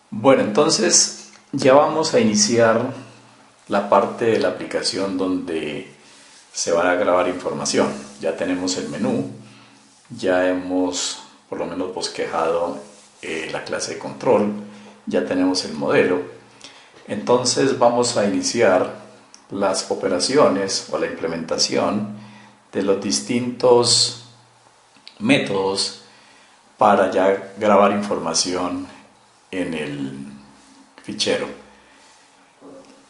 Bueno, entonces ya vamos a iniciar la parte de la aplicación donde se va a grabar información. Ya tenemos el menú, ya hemos por lo menos bosquejado la clase de control, ya tenemos el modelo. Entonces vamos a iniciar las operaciones o la implementación de los distintos métodos para ya grabar información en el fichero.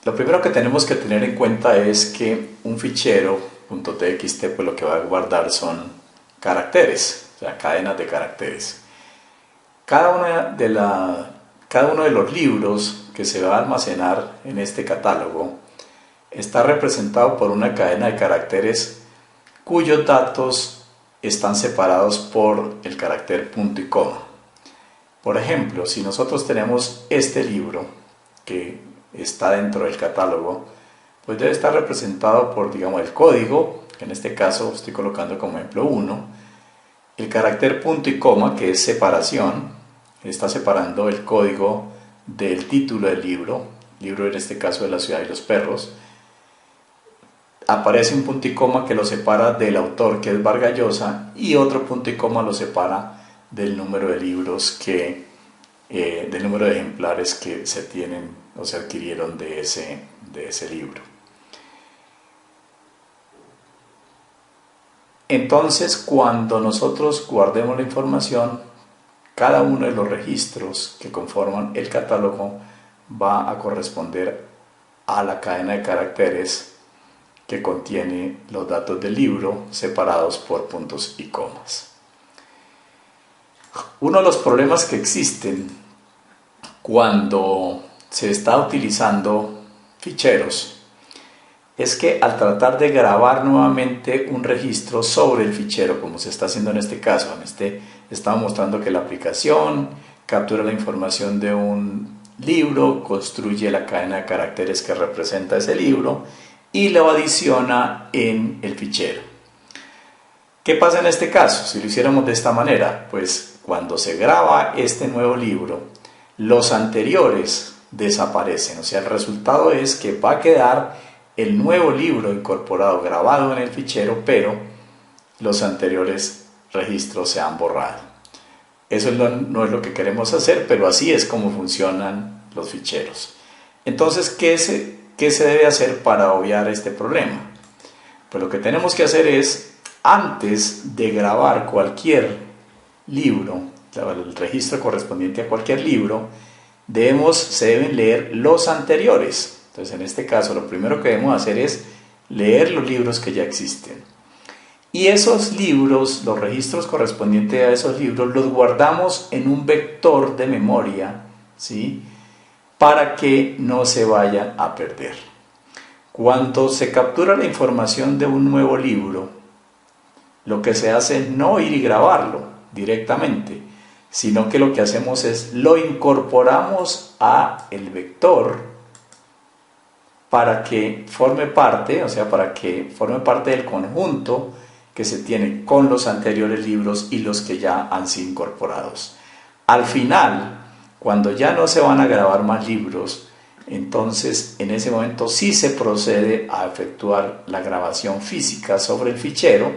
Lo primero que tenemos que tener en cuenta es que un fichero .txt pues lo que va a guardar son caracteres, o sea, cadenas de caracteres. Cada uno de los libros que se va a almacenar en este catálogo está representado por una cadena de caracteres cuyos datos están separados por el carácter punto y coma. Por ejemplo, si nosotros tenemos este libro que está dentro del catálogo, pues debe estar representado por, digamos, el código, que en este caso estoy colocando como ejemplo 1, el carácter punto y coma, que es separación, está separando el código del título del libro en este caso de La ciudad y los perros. Aparece un punto y coma que lo separa del autor, que es Vargas Llosa, y otro punto y coma lo separa del número de libros del número de ejemplares que se tienen o se adquirieron de ese libro. Entonces, cuando nosotros guardemos la información, cada uno de los registros que conforman el catálogo va a corresponder a la cadena de caracteres que contiene los datos del libro separados por puntos y comas. Uno de los problemas que existen cuando se está utilizando ficheros es que al tratar de grabar nuevamente un registro sobre el fichero, como se está haciendo en este caso, estamos mostrando que la aplicación captura la información de un libro, construye la cadena de caracteres que representa ese libro y lo adiciona en el fichero. ¿Qué pasa en este caso? Si lo hiciéramos de esta manera, pues cuando se graba este nuevo libro, los anteriores desaparecen. O sea, el resultado es que va a quedar el nuevo libro incorporado, grabado en el fichero, pero los anteriores registros se han borrado. Eso no es lo que queremos hacer, pero así es como funcionan los ficheros. Entonces, ¿qué se debe hacer para obviar este problema? Pues lo que tenemos que hacer es, antes de grabar cualquier libro, el registro correspondiente a cualquier libro, se deben leer los anteriores. Entonces, en este caso, lo primero que debemos hacer es leer los libros que ya existen. Y esos libros, los registros correspondientes a esos libros, los guardamos en un vector de memoria, ¿sí?, para que no se vayan a perder. Cuando se captura la información de un nuevo libro, lo que se hace es no ir y grabarlo directamente, sino que lo que hacemos es lo incorporamos a el vector para que forme parte, o sea, para que forme parte del conjunto que se tiene con los anteriores libros y los que ya han sido incorporados. Al final, cuando ya no se van a grabar más libros, entonces en ese momento sí se procede a efectuar la grabación física sobre el fichero.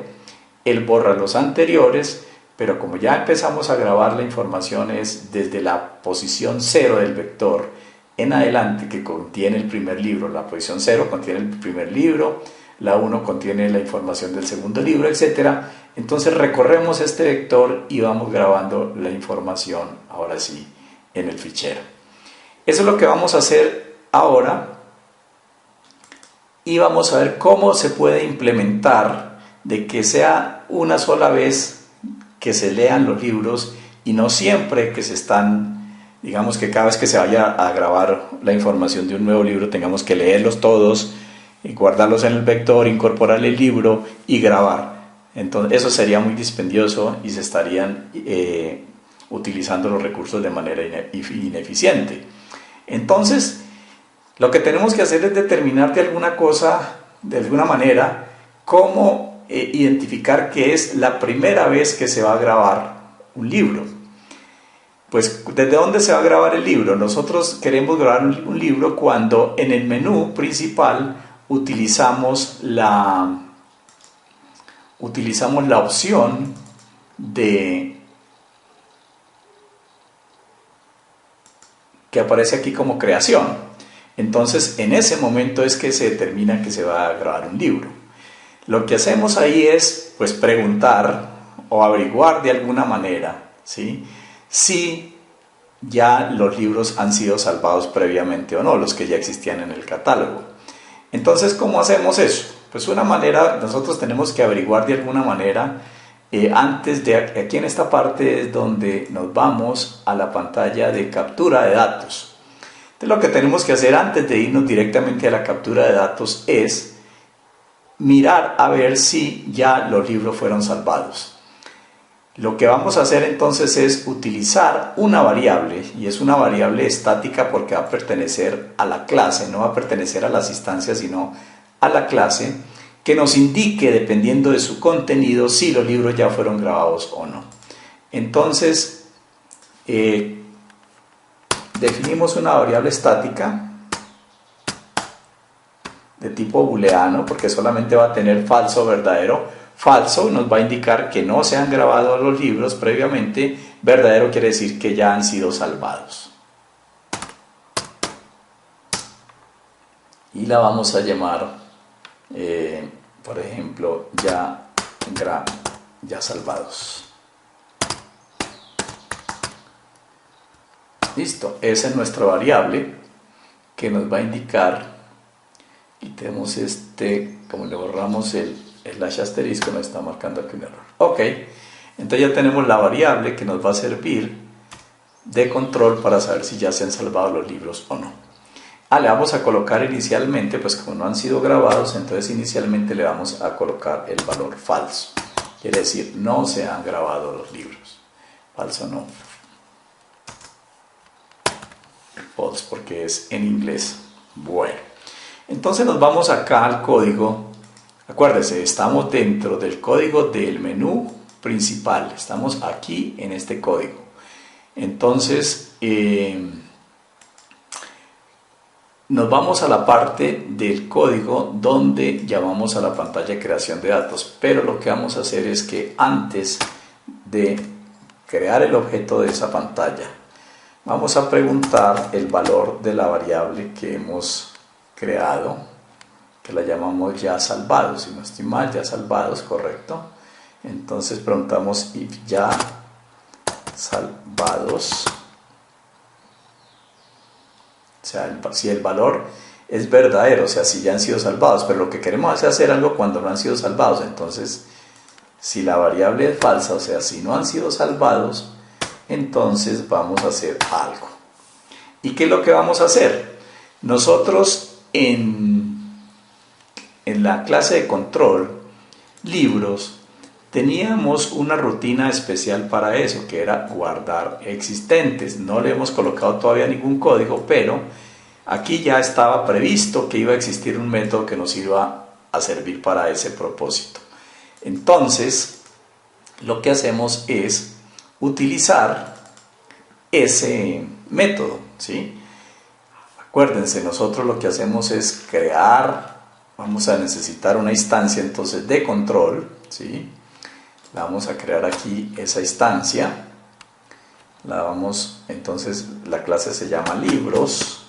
Él borra los anteriores, pero como ya empezamos a grabar la información es desde la posición 0 del vector en adelante, que contiene el primer libro. La posición 0 contiene el primer libro, la 1 contiene la información del segundo libro, etc. Entonces recorremos este vector y vamos grabando la información, ahora sí, en el fichero. Eso es lo que vamos a hacer ahora y vamos a ver cómo se puede implementar de que sea una sola vez que se lean los libros y no siempre que se están, digamos que cada vez que se vaya a grabar la información de un nuevo libro tengamos que leerlos todos y guardarlos en el vector, incorporar el libro y grabar. Entonces eso sería muy dispendioso y se estarían utilizando los recursos de manera ineficiente. Entonces, lo que tenemos que hacer es determinar de alguna manera, cómo identificar que es la primera vez que se va a grabar un libro. Pues, ¿desde dónde se va a grabar el libro? Nosotros queremos grabar un libro cuando en el menú principal utilizamos la opción de que aparece aquí como creación. Entonces, en ese momento es que se determina que se va a grabar un libro. Lo que hacemos ahí es, pues, preguntar o averiguar de alguna manera, ¿sí?, si ya los libros han sido salvados previamente o no, los que ya existían en el catálogo. Entonces, ¿cómo hacemos eso? Pues una manera, nosotros tenemos que averiguar de alguna manera, antes de, aquí en esta parte es donde nos vamos a la pantalla de captura de datos. Entonces, lo que tenemos que hacer antes de irnos directamente a la captura de datos es mirar a ver si ya los libros fueron salvados. Lo que vamos a hacer entonces es utilizar una variable, y es una variable estática porque va a pertenecer a la clase, no va a pertenecer a las instancias, sino a la clase, que nos indique, dependiendo de su contenido, si los libros ya fueron grabados o no. Entonces, definimos una variable estática de tipo booleano, porque solamente va a tener falso o verdadero. Falso nos va a indicar que no se han grabado los libros previamente, verdadero quiere decir que ya han sido salvados. Y la vamos a llamar, por ejemplo, ya salvados. Listo, esa es nuestra variable que nos va a indicar, y tenemos como le borramos el slash asterisco, nos está marcando aquí un error. Ok, entonces ya tenemos la variable que nos va a servir de control para saber si ya se han salvado los libros o no. Le vamos a colocar inicialmente, pues como no han sido grabados, entonces inicialmente le vamos a colocar el valor falso. Quiere decir, no se han grabado los libros. Falso no. False porque es en inglés. Bueno, entonces nos vamos acá al código. Acuérdese, estamos dentro del código del menú principal. Estamos aquí en este código. Entonces, nos vamos a la parte del código donde llamamos a la pantalla de creación de datos. Pero lo que vamos a hacer es que antes de crear el objeto de esa pantalla, vamos a preguntar el valor de la variable que hemos creado, que la llamamos ya salvados, si no estoy mal, ya salvados, correcto. Entonces preguntamos if ya salvados, o sea, si el valor es verdadero, o sea, si ya han sido salvados, pero lo que queremos es hacer algo cuando no han sido salvados. Entonces, si la variable es falsa, o sea, si no han sido salvados, entonces vamos a hacer algo. ¿Y qué es lo que vamos a hacer? Nosotros en la clase de control, libros, teníamos una rutina especial para eso, que era guardar existentes. No le hemos colocado todavía ningún código, pero aquí ya estaba previsto que iba a existir un método que nos iba a servir para ese propósito. Entonces, lo que hacemos es utilizar ese método, ¿sí? Acuérdense, nosotros lo que hacemos es crear, vamos a necesitar una instancia entonces de control, ¿sí? La vamos a crear aquí, esa instancia, entonces la clase se llama libros,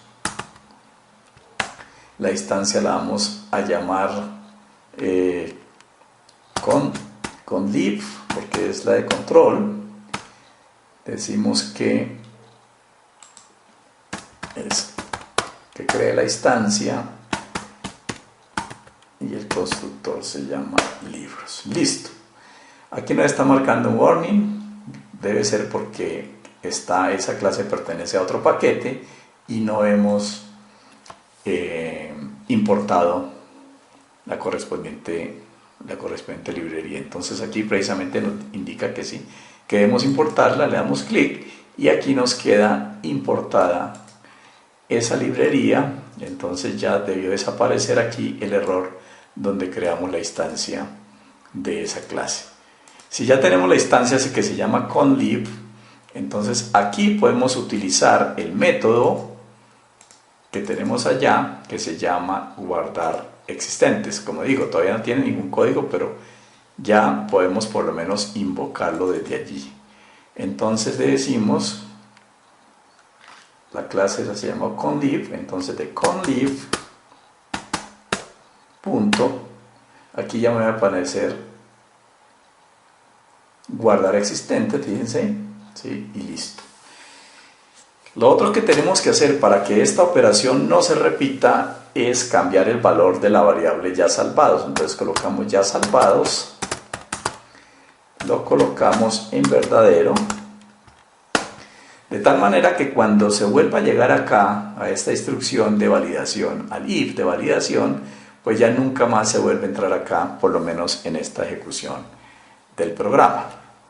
la instancia la vamos a llamar con lib, porque es la de control. Decimos que cree la instancia y el constructor se llama libros. Listo. Aquí nos está marcando un warning, debe ser porque esa clase pertenece a otro paquete y no hemos importado la correspondiente librería. Entonces aquí precisamente nos indica que sí, que debemos importarla, le damos clic y aquí nos queda importada esa librería. Entonces ya debió desaparecer aquí el error donde creamos la instancia de esa clase. Si ya tenemos la instancia que se llama conlib, Entonces aquí podemos utilizar el método que tenemos allá, que se llama guardar existentes. Como digo, todavía no tiene ningún código, pero ya podemos por lo menos invocarlo desde allí. Entonces le decimos, la clase se llama conlive, entonces de conlive punto, aquí ya me va a aparecer guardar existente, fíjense, ¿sí? Y listo. Lo otro que tenemos que hacer para que esta operación no se repita es cambiar el valor de la variable ya salvados. Entonces colocamos ya salvados, lo colocamos en verdadero, de tal manera que cuando se vuelva a llegar acá a esta instrucción de validación, al if de validación, pues ya nunca más se vuelve a entrar acá, por lo menos en esta ejecución del programa.